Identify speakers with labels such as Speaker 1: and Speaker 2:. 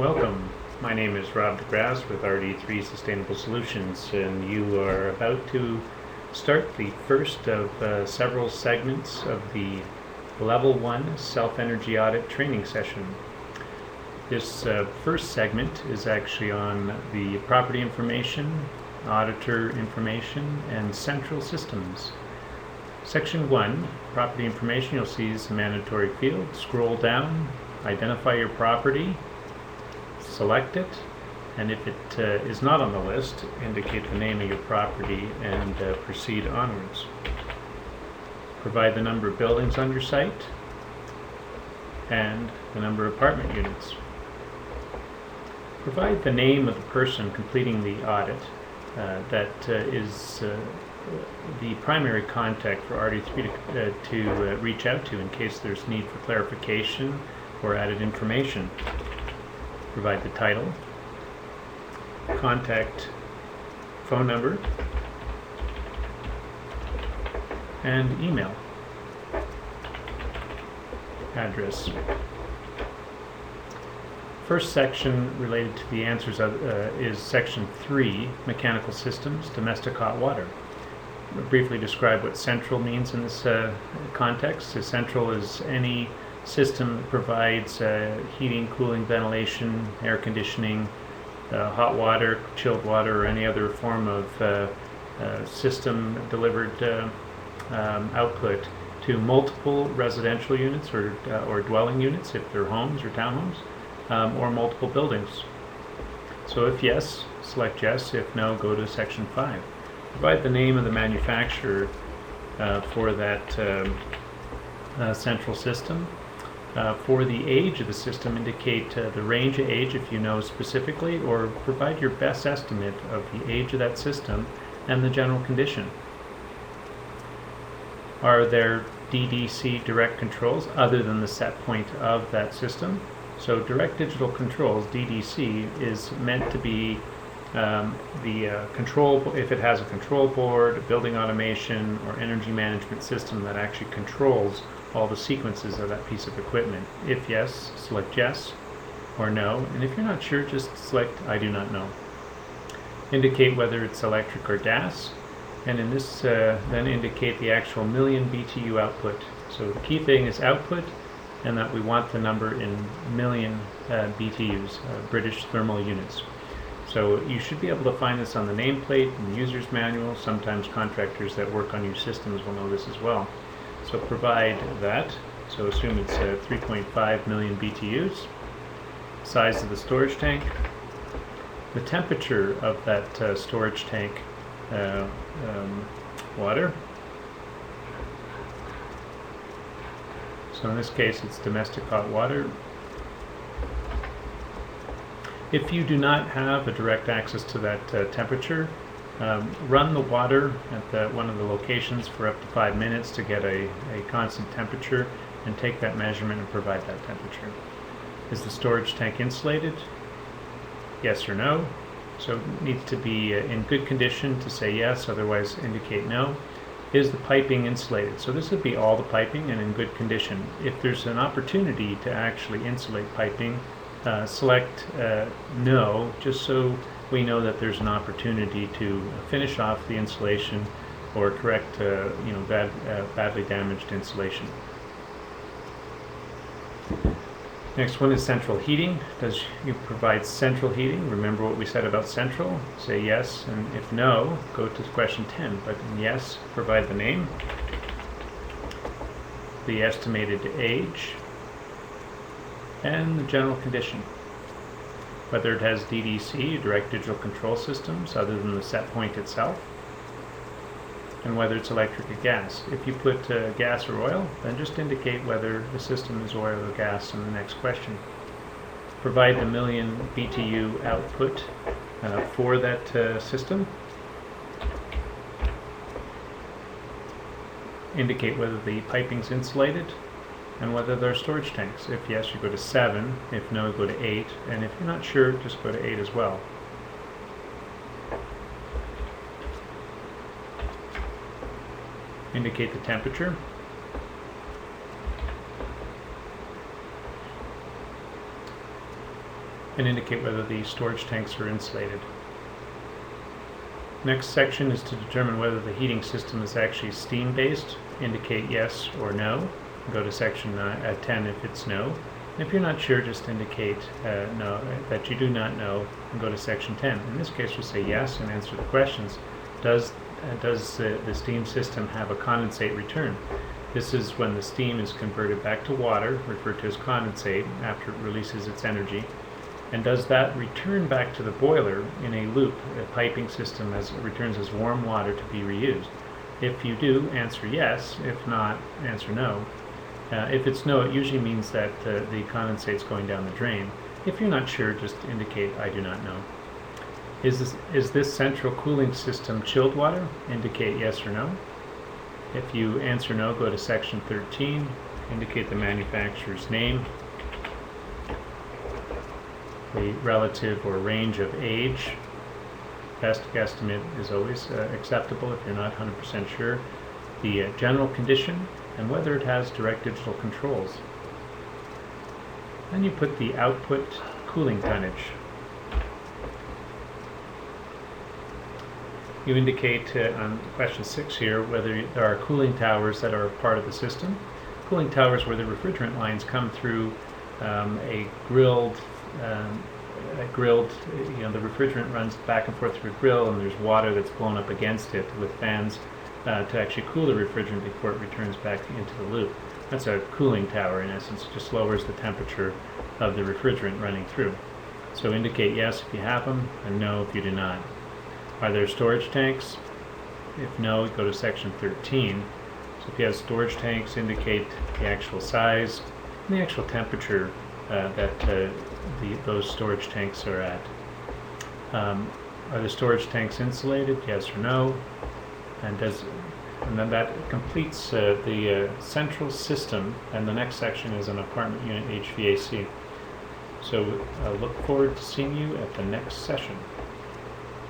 Speaker 1: Welcome. My name is Rob DeGrasse with RD3 Sustainable Solutions, and you are about to start the first of several segments of the Level 1 Self-Energy Audit training session. This first segment is actually on the property information, auditor information, and central systems. Section 1, property information, you'll see is a mandatory field. Scroll down, identify your property, select it, and if it is not on the list, indicate the name of your property and proceed onwards. Provide the number of buildings on your site and the number of apartment units. Provide the name of the person completing the audit that is the primary contact for RD3 to reach out to in case there's need for clarification or added information. Provide the title, contact phone number, and email address. First section related to the answers is section 3, mechanical systems, domestic hot water. I'll briefly describe what central means in this context. So central is any system that provides heating, cooling, ventilation, air conditioning, hot water, chilled water, or any other form of system delivered output to multiple residential units or dwelling units if they're homes or townhomes, or multiple buildings. So if yes, select yes. If no, go to section 5. Provide the name of the manufacturer for that central system. For the age of the system, indicate the range of age if you know specifically, or provide your best estimate of the age of that system and the general condition. Are there DDC direct controls other than the set point of that system? So direct digital controls, DDC, is meant to be the control, if it has a control board, building automation, or energy management system that actually controls all the sequences of that piece of equipment. If yes, select yes or no, and if you're not sure, just select I do not know. Indicate whether it's electric or gas, and in this then indicate the actual million BTU output. So the key thing is output, and that we want the number in million BTUs, British thermal units. So you should be able to find this on the nameplate and the user's manual. Sometimes contractors that work on your systems will know this as well. So provide that. So assume it's 3.5 million BTUs. Size of the storage tank. The temperature of that storage tank water. So in this case it's domestic hot water. If you do not have a direct access to that temperature, run the water at one of the locations for up to 5 minutes to get a constant temperature, and take that measurement and provide that temperature. Is the storage tank insulated? Yes or no. So it needs to be in good condition to say yes, otherwise indicate no. Is the piping insulated? So this would be all the piping and in good condition. If there's an opportunity to actually insulate piping, select no, just so we know that there's an opportunity to finish off the insulation or correct badly damaged insulation. Next one is central heating. Does you provide central heating? Remember what we said about central? Say yes, and if no, go to question 10. But in yes, provide the name, the estimated age, and the general condition. Whether it has DDC, direct digital control systems, other than the set point itself, and whether it's electric or gas. If you put gas or oil, then just indicate whether the system is oil or gas in the next question. Provide the million BTU output for that system. Indicate whether the piping's insulated, and whether there are storage tanks. If yes, you go to 7. If no, go to 8. And if you're not sure, just go to 8 as well. Indicate the temperature. and indicate whether the storage tanks are insulated. Next section is to determine whether the heating system is actually steam-based. Indicate yes or no. Go to section 10 if it's no. And if you're not sure, just indicate no, that you do not know, and go to section 10. In this case, we'll say yes and answer the questions. Does the steam system have a condensate return? This is when the steam is converted back to water, referred to as condensate, after it releases its energy. And does that return back to the boiler in a loop, a piping system returns as warm water to be reused? If you do, answer yes. If not, answer no. If it's no, it usually means that the condensate's going down the drain. If you're not sure, just indicate I do not know. Is this central cooling system chilled water? Indicate yes or no. If you answer no, go to section 13, indicate the manufacturer's name, the relative or range of age. Best guesstimate is always acceptable if you're not 100% sure. The general condition, and whether it has direct digital controls. Then you put the output cooling tonnage. You indicate on question 6 here whether there are cooling towers that are part of the system. Cooling towers where the refrigerant lines come through a grilled, the refrigerant runs back and forth through a grill, and there's water that's blown up against it with fans to actually cool the refrigerant before it returns back into the loop. That's a cooling tower in essence. It just lowers the temperature of the refrigerant running through. So indicate yes if you have them, and no if you do not. Are there storage tanks? If no, go to section 13. So if you have storage tanks, indicate the actual size and the actual temperature that those storage tanks are at. Are the storage tanks insulated? Yes or no? And then that completes the central system, and the next section is an apartment unit HVAC. So look forward to seeing you at the next session.